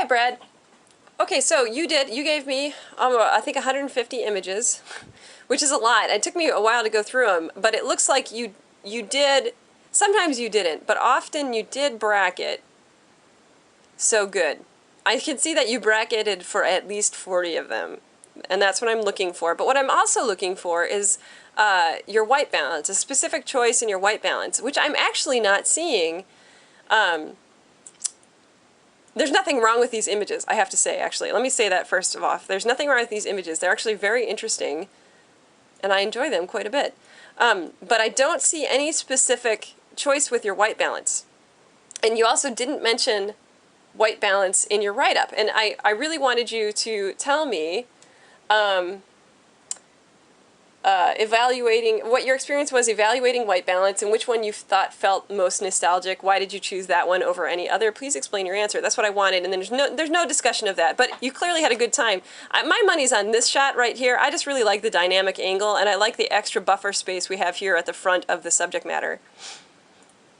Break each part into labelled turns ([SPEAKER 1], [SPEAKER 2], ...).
[SPEAKER 1] Hi, Brad. Okay, so you gave me, I think 150 images, which is a lot. It took me a while to go through them, but it looks like you did, sometimes you didn't, but often you did bracket. So good. I can see that you bracketed for at least 40 of them, and that's what I'm looking for. But what I'm also looking for is your white balance, a specific choice in your white balance, which I'm actually not seeing. There's nothing wrong with these images, I have to say, actually. Let me say that first of all. There's nothing wrong with these images. They're actually very interesting, and I enjoy them quite a bit. But I don't see any specific choice with your white balance. And you also didn't mention white balance in your write-up. And I really wanted you to tell me evaluating what your experience was evaluating white balance and which one you thought felt most nostalgic. Why did you choose that one over any other? Please explain your answer. That's what I wanted, and then there's no discussion of that. But you clearly had a good time. My money's on this shot right here. I just really like the dynamic angle, and I like the extra buffer space we have here at the front of the subject matter.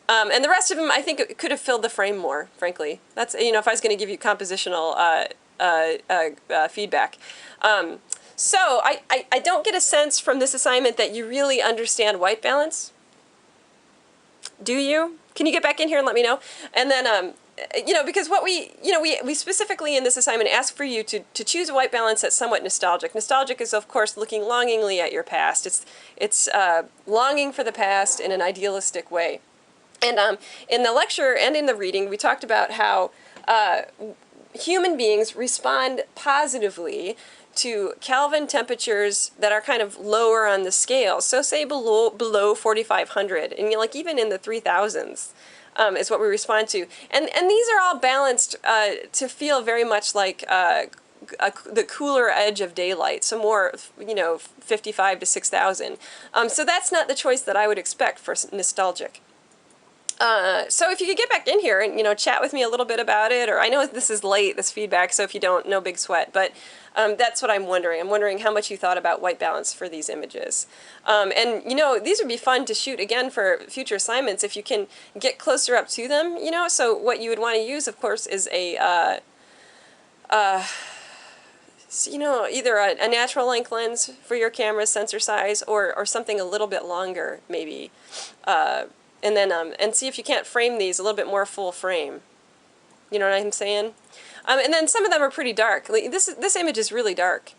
[SPEAKER 1] And the rest of them, I think it could have filled the frame more, frankly. That's, if I was going to give you compositional feedback. So I don't get a sense from this assignment that you really understand white balance. Do you? Can you get back in here and let me know? And then, because what we specifically in this assignment ask for you to choose a white balance that's somewhat nostalgic. Nostalgic is, of course, looking longingly at your past. It's longing for the past in an idealistic way. And in the lecture and in the reading, we talked about how human beings respond positively to Kelvin temperatures that are kind of lower on the scale. So say below 4,500, and even in the 3,000s is what we respond to. And these are all balanced to feel very much like the cooler edge of daylight, so more, 55 to 6,000. So that's not the choice that I would expect for nostalgic. So if you could get back in here and, chat with me a little bit about it, or I know this is late, this feedback, so if you don't, no big sweat, but that's what I'm wondering. I'm wondering how much you thought about white balance for these images. And, these would be fun to shoot again for future assignments if you can get closer up to them, so what you would want to use, of course, is a, either a natural length lens for your camera's sensor size or something a little bit longer, maybe. And then and see if you can't frame these a little bit more full frame. You know what I'm saying? And then some of them are pretty dark. This image is really dark.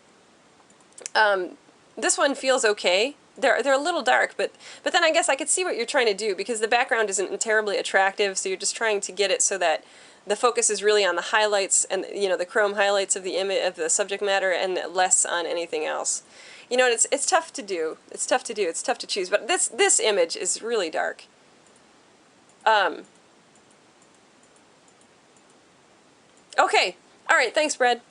[SPEAKER 1] This one feels okay. They're a little dark, but then I guess I could see what you're trying to do, because the background isn't terribly attractive, so you're just trying to get it so that the focus is really on the highlights and the chrome highlights of the image, of the subject matter, and less on anything else. It's tough to do. It's tough to do. It's tough to choose. But this image is really dark. Okay. All right. Thanks, Brad.